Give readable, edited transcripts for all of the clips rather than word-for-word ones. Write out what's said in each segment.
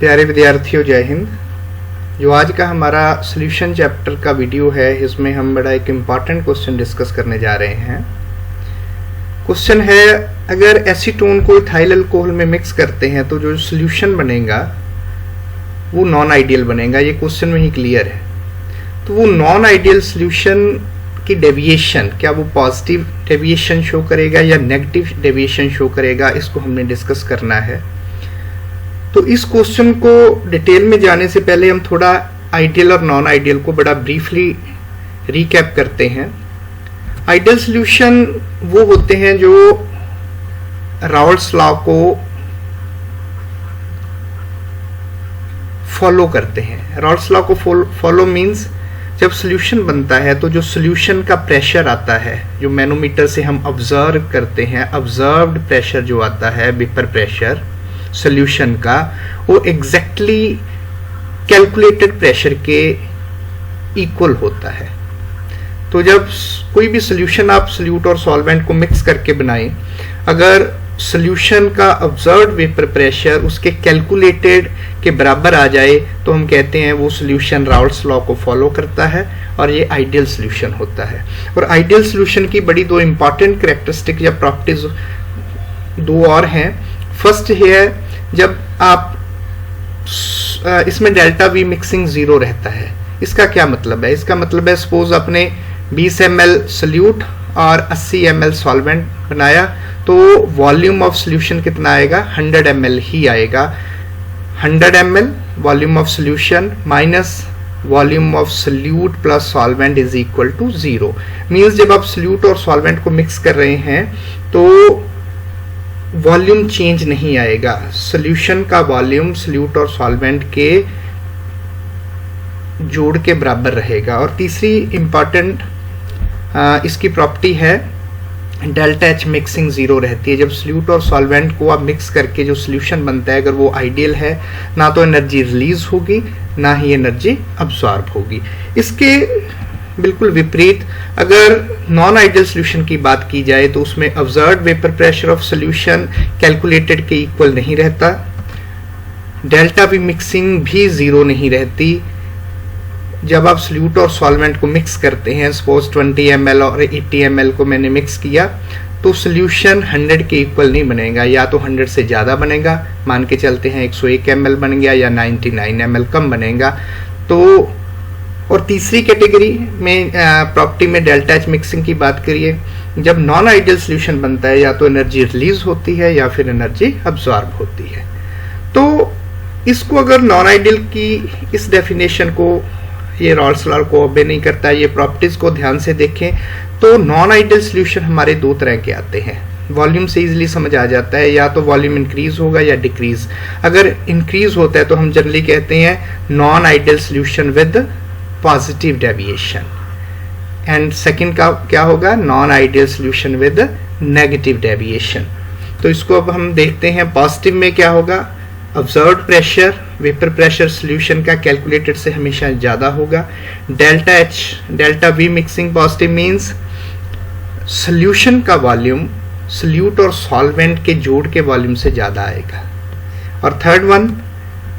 प्यारे विद्यार्थियों, जय हिंद। जो आज का हमारा सॉल्यूशन चैप्टर का वीडियो है, इसमें हम बड़ा एक इम्पॉर्टेंट क्वेश्चन डिस्कस करने जा रहे हैं। क्वेश्चन है, अगर एसीटोन को इथाइल अल्कोहल में मिक्स करते हैं तो जो सॉल्यूशन बनेगा वो नॉन आइडियल बनेगा। ये क्वेश्चन में ही क्लियर है। तो वो नॉन आइडियल सॉल्यूशन की डेविएशन, क्या वो पॉजिटिव डेविएशन शो करेगा या नेगेटिव डेविएशन शो करेगा, इसको हमने डिस्कस करना है। तो इस क्वेश्चन को डिटेल में जाने से पहले हम थोड़ा आइडियल और नॉन आइडियल को बड़ा ब्रीफली रिकैप करते हैं। आइडियल सॉल्यूशन वो होते हैं जो राउल्ट्स लॉ को फॉलो करते हैं। राउल्ट्स लॉ को फॉलो मींस जब सॉल्यूशन बनता है तो जो सॉल्यूशन का प्रेशर आता है, जो मैनोमीटर से हम ऑब्जर्व करते हैं, ऑब्जर्व्ड प्रेशर जो आता है, वेपर प्रेशर सॉल्यूशन का, वो एग्जैक्टली कैलकुलेटेड प्रेशर के इक्वल होता है। तो जब कोई भी सॉल्यूशन आप सॉल्यूट और सॉल्वेंट को मिक्स करके बनाएं, अगर सॉल्यूशन का ऑब्जर्व्ड वेपर प्रेशर उसके कैलकुलेटेड के बराबर आ जाए तो हम कहते हैं वो सॉल्यूशन राउल्ट्स लॉ को फॉलो करता है और ये आइडियल सॉल्यूशन होता है। और आइडियल सॉल्यूशन की बड़ी दो इंपॉर्टेंट कैरेक्टरिस्टिक या प्रॉपर्टीज दो और हैं। फर्स्ट है, जब आप इसमें डेल्टा वी मिक्सिंग जीरो रहता है। इसका क्या मतलब है? इसका मतलब है सपोज आपने 20 ml सॉल्यूट और 80 ml सॉल्वेंट बनाया तो वॉल्यूम ऑफ सॉल्यूशन कितना आएगा? 100 ml ही आएगा। 100 ml volume of solution minus volume of solute plus solvent is equal to 0। मींस जब आप सॉल्यूट और सॉल्वेंट को मिक्स कर रहे हैं तो वॉल्यूम चेंज नहीं आएगा। सॉल्यूशन का वॉल्यूम सॉल्यूट और सॉल्वेंट के जोड़ के बराबर रहेगा। और तीसरी इंपॉर्टेंट इसकी प्रॉपर्टी है, डेल्टा एच मिक्सिंग जीरो रहती है। जब सॉल्यूट और सॉल्वेंट को आप मिक्स करके जो सॉल्यूशन बनता है, अगर वो आइडियल है, ना तो एनर्जी रिलीज होगी ना ही एनर्जी अब्सॉर्ब होगी। इसके बिल्कुल विपरीत अगर नॉन आइडियल सॉल्यूशन की बात की जाए तो उसमें observed vapour pressure of solution calculated के इक्वल नहीं रहता, डेल्टा वी मिक्सिंग भी जीरो नहीं रहती। जब आप सॉल्यूट और सॉल्वेंट को मिक्स करते हैं, सपोज 20 ml और 80 ml को मैंने मिक्स किया, तो सॉल्यूशन 100 के इक्वल नहीं बनेगा, या तो 100 से ज़्यादा बनेगा, मान के चलते हैं 101 ml बन गया, या 99 ml कम बनेगा। तो और तीसरी कैटेगरी में प्रॉपर्टी में डेल्टा एच मिक्सिंग की बात करिए, जब नॉन आइडियल सॉल्यूशन बनता है या तो एनर्जी रिलीज होती है या फिर एनर्जी अब्सॉर्ब होती है। तो इसको अगर नॉन आइडियल की इस डेफिनेशन को ये राउल्ट्स लॉ को ओबे नहीं करता है, ये प्रॉपर्टीज को ध्यान से देखें तो नॉन आइडियल सॉल्यूशन हमारे दो तरह के आते हैं। वॉल्यूम से इजीली समझ आ जाता है, या तो वॉल्यूम इंक्रीज होगा या डिक्रीज। अगर इंक्रीज होता है तो हम जनरली कहते हैं non ideal solution with positive deviation, and second का क्या होगा? Non ideal solution with negative deviation. तो इसको अब हम देखते हैं। पॉजिटिव में क्या होगा? Observed pressure, vapour pressure solution का कैलकुलेटेड से हमेशा ज्यादा होगा। Delta H, delta we mixing positive means solution का वॉल्यूम सॉल्यूट और सॉल्वेंट के जोड़ के वॉल्यूम से ज्यादा आएगा। और third one,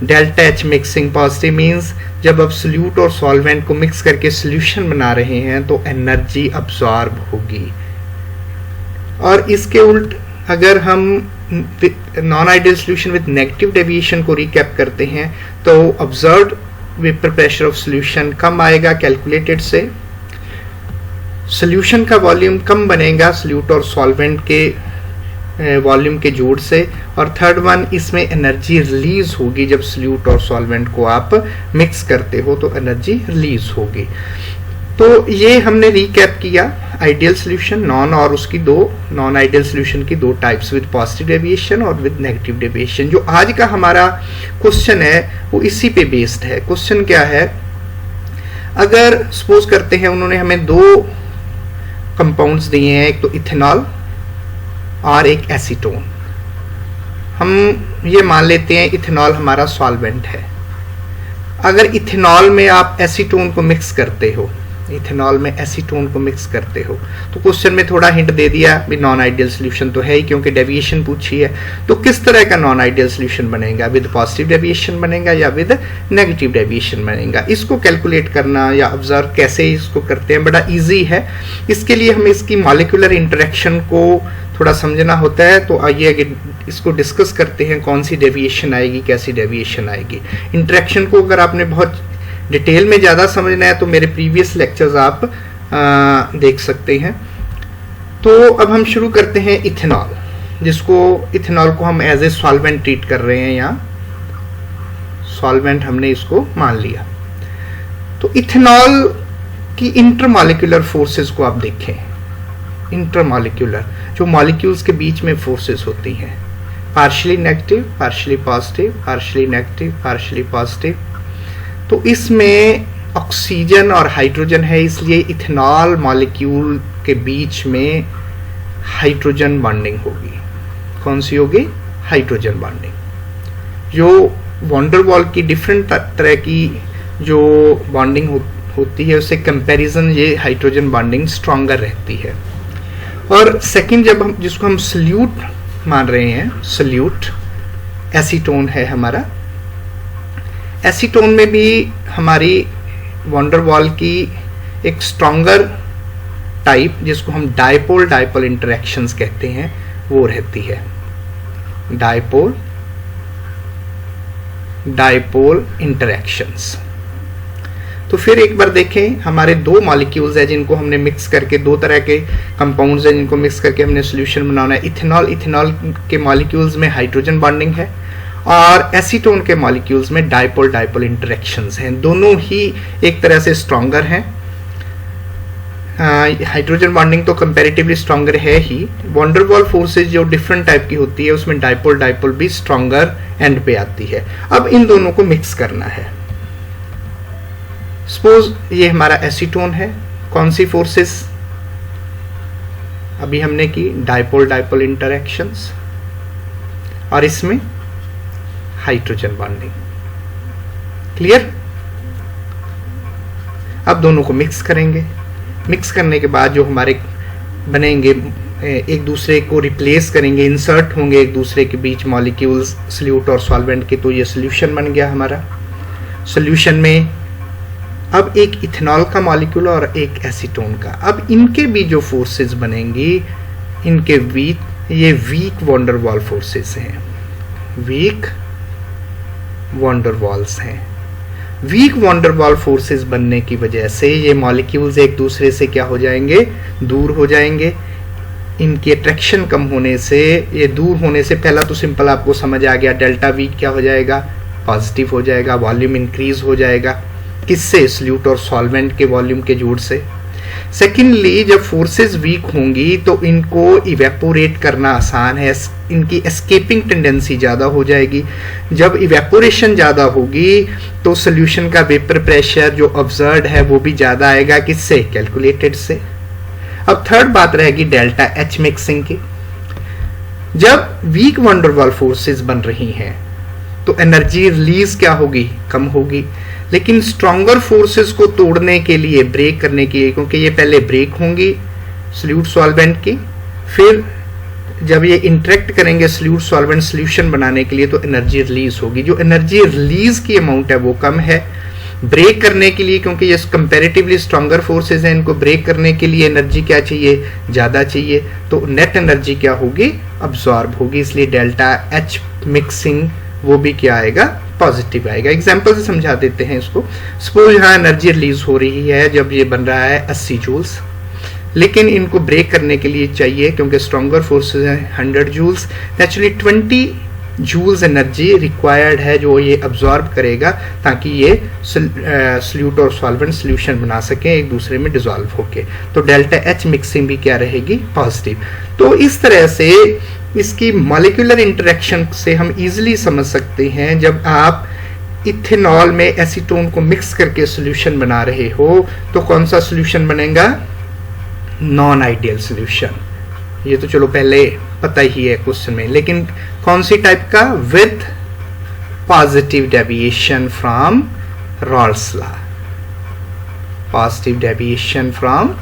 delta H mixing positive means जब आप सॉल्यूट और सॉल्वेंट को मिक्स करके सॉल्यूशन बना रहे हैं तो एनर्जी अब्सॉर्ब होगी। और इसके उल्ट अगर हम non ideal solution with negative deviation को रिकैप करते हैं तो observed vapour pressure of solution कम आएगा कैलकुलेटेड से, सॉल्यूशन का वॉल्यूम कम बनेगा सॉल्यूट और सॉल्वेंट के वॉल्यूम के जोड़ से। और थर्ड वन, इसमें एनर्जी रिलीज होगी। जब सॉल्यूट और सॉल्वेंट को आप मिक्स करते हो तो एनर्जी रिलीज होगी। तो ये हमने रिकैप किया आइडियल सॉल्यूशन, नॉन और उसकी दो नॉन आइडियल सॉल्यूशन की दो टाइप्स, विद पॉजिटिव डेविएशन और विद नेगेटिव डेविएशन। जो आज का हमारा क्वेश्चन है वो इसी पे बेस्ड है। क्वेश्चन क्या है? अगर सपोज करते हैं उन्होंने हमें दो कंपाउंड्स दिए हैं, एक तो इथेनॉल और एक एसीटोन। हम ये मान लेते हैं इथेनॉल हमारा सॉल्वेंट है। अगर इथेनॉल में आप एसीटोन को मिक्स करते हो इथेनॉल में एसीटोन को मिक्स करते हो। तो क्वेश्चन में थोड़ा हिंट दे दिया भी नॉन आइडियल सोल्यूशन तो है ही, क्योंकि डेविएशन पूछी है। तो किस तरह का नॉन आइडियल सोल्यूशन बनेगा, विद पॉजिटिव डेविएशन बनेगा या विद नेगेटिव डेविएशन बनेगा। इसको कैलकुलेट करना या ऑब्जर्व कैसे इसको करते हैं बड़ा ईजी है। इसके लिए हमें इसकी मॉलिक्यूलर इंटरेक्शन को थोड़ा समझना होता है। तो आइए इसको डिस्कस करते हैं, कौन सी डेविएशन आएगी, कैसी डेविएशन आएगी। इंटरेक्शन को अगर आपने बहुत डिटेल में ज़्यादा समझना है तो मेरे प्रीवियस लेक्चर्स आप देख सकते हैं। तो अब हम शुरू करते हैं इथेनॉल, जिसको इथेनॉल को हम एज ए सॉल्वेंट ट्रीट कर रहे हैं, यहाँ सॉल्वेंट हमने इसको मान लिया। तो इथेनॉल की इंटरमॉलिक्यूलर फोर्सेस को आप देखें। इंटरमॉलिक्यूलर जो मॉलिक्यूल्स के बीच में फोर्सेस होती हैं, partially negative, partially positive, partially negative, partially positive. तो इसमें ऑक्सीजन और हाइड्रोजन है, इसलिए इथेनॉल मॉलिक्यूल के बीच में हाइड्रोजन बॉन्डिंग होगी। कौन सी होगी? Hydrogen bonding. जो वॉन डेर वाल की डिफरेंट तरह की जो बॉन्डिंग होती है उससे कंपैरिजन ये हाइड्रोजन बॉन्डिंग स्ट्रॉन्गर रहती है। और सेकंड, जब हम जिसको हम सल्यूट मान रहे हैं, सल्यूट एसीटोन है हमारा। एसीटोन में भी हमारी वॉन डेर वाल की एक स्ट्रॉन्गर टाइप, जिसको हम डायपोल डायपोल इंटरेक्शंस कहते हैं, वो रहती है। Dipole dipole interactions. तो फिर एक बार देखें, हमारे दो मॉलिक्यूल्स हैं जिनको हमने मिक्स करके, दो तरह के कंपाउंड्स हैं जिनको मिक्स करके हमने सॉल्यूशन बनाना है। इथेनॉल, इथेनॉल के मॉलिक्यूल्स में हाइड्रोजन बॉन्डिंग है और एसीटोन के मॉलिक्यूल्स में डायपोल डायपोल इंटरेक्शंस हैं। दोनों ही एक तरह से स्ट्रॉन्गर हैं। हाइड्रोजन बॉन्डिंग तो कंपैरेटिवली स्ट्रॉन्गर है ही। वॉन डेर वाल फोर्सेज जो डिफरेंट टाइप की होती है उसमें डायपोल डायपोल भी स्ट्रॉन्गर एंड पे आती है। अब इन दोनों को मिक्स करना है। सपोज ये हमारा एसीटोन है, कौन सी फोर्सेस अभी हमने की? डायपोल डायपोल इंटरेक्शंस, और इसमें हाइड्रोजन बॉन्डिंग। क्लियर? अब दोनों को मिक्स करेंगे। मिक्स करने के बाद जो हमारे बनेंगे, एक दूसरे को रिप्लेस करेंगे, इंसर्ट होंगे एक दूसरे के बीच मॉलिक्यूल्स सल्यूट और सॉल्वेंट के। तो ये सॉल्यूशन बन गया हमारा। सॉल्यूशन में अब एक इथेनॉल का मॉलिक्यूल और एक एसीटोन का। अब इनके भी जो फोर्सेस बनेंगी, इनके ये weak van der Waal forces हैं, वीक वॉन डेर वाल्स हैं। Weak van der Waal forces बनने की वजह से ये मॉलिक्यूल्स एक दूसरे से क्या हो जाएंगे? दूर हो जाएंगे। इनकी अट्रैक्शन कम होने से, ये दूर होने से, पहला तो सिंपल आपको समझ आ गया, डेल्टा वी क्या हो जाएगा? पॉजिटिव हो जाएगा, वॉल्यूम इंक्रीज हो जाएगा। किससे? सल्यूट और सॉल्वेंट के वॉल्यूम के जोड़ से। सेकेंडली, जब फोर्सेस वीक होंगी तो इनको इवेपोरेट करना आसान है, इनकी एस्केपिंग टेंडेंसी ज़्यादा हो जाएगी। जब इवेपोरेशन ज़्यादा होगी तो सोल्यूशन का वेपर प्रेशर जो ऑब्जर्व्ड है वो भी ज़्यादा आएगा। किससे? कैलकुलेटेड से। अब थर्ड बात रहेगी डेल्टा एच मिक्सिंग की। जब weak van der Waal forces बन रही हैं तो एनर्जी रिलीज क्या होगी? कम होगी। लेकिन स्ट्रॉन्गर फोर्सेस को तोड़ने के लिए, ब्रेक करने के लिए, क्योंकि ये पहले ब्रेक होंगी सल्यूट सॉल्वेंट की, फिर जब ये इंटरेक्ट करेंगे सल्यूट सॉल्वेंट सॉल्यूशन बनाने के लिए तो एनर्जी रिलीज होगी। जो एनर्जी रिलीज की अमाउंट है वो कम है। ब्रेक करने के लिए, क्योंकि ये कंपैरेटिवली स्ट्रॉन्गर फोर्सेस हैं, इनको ब्रेक करने के लिए एनर्जी क्या चाहिए? ज़्यादा चाहिए। तो नेट एनर्जी क्या होगी? अब्सॉर्ब होगी। इसलिए डेल्टा एच मिक्सिंग वो भी क्या आएगा? पॉजिटिव आएगा। एग्जाम्पल से समझा देते हैं इसको। सपोज यहाँ एनर्जी रिलीज हो रही है जब ये बन रहा है 80 जूल्स, लेकिन इनको ब्रेक करने के लिए चाहिए, क्योंकि स्ट्रॉन्गर फोर्सेस हैं, 100 joules. Naturally 20 joules energy required है जो ये अब्जॉर्ब करेगा ताकि ये सल्यूट और सॉल्वेंट सॉल्यूशन बना सके एक दूसरे में डिसॉल्व होके। तो डेल्टा एच मिक्सिंग भी क्या रहेगी? पॉजिटिव। तो इस तरह से इसकी मॉलिक्यूलर इंटरेक्शन से हम इजीली समझ सकते हैं, जब आप इथेनॉल में एसीटोन को मिक्स करके सॉल्यूशन बना रहे हो तो कौन सा सॉल्यूशन बनेगा? Non ideal solution. ये तो चलो पहले पता ही है क्वेश्चन में, लेकिन कौन सी टाइप का? With positive deviation from Raoult's law. Positive deviation from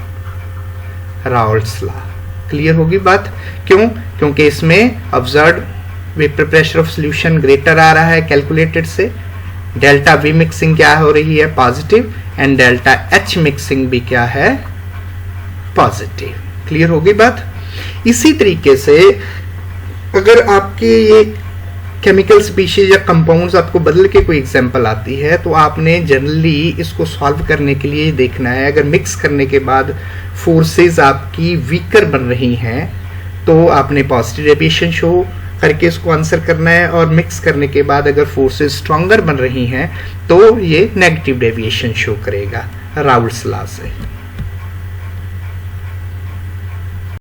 Raoult's law. Clear होगी बात? क्यों? क्योंकि इसमें observed vapour pressure of solution greater आ रहा है कैलकुलेटेड से, डेल्टा वी मिक्सिंग क्या हो रही है? Positive, and delta H mixing भी क्या है? पॉजिटिव। क्लियर होगी बात? इसी तरीके से अगर आपके ये केमिकल स्पीशीज या कंपाउंड्स आपको बदल के कोई एग्जांपल आती है तो आपने जनरली इसको सॉल्व करने के लिए देखना है, अगर मिक्स करने के बाद फोर्सेस आपकी वीकर बन रही हैं तो आपने पॉजिटिव डेविएशन शो करके इसको आंसर करना है, और मिक्स करने के बाद अगर फोर्सेस स्ट्रॉन्गर बन रही हैं तो ये नेगेटिव डेविएशन शो करेगा राउल्ट्स लॉ से।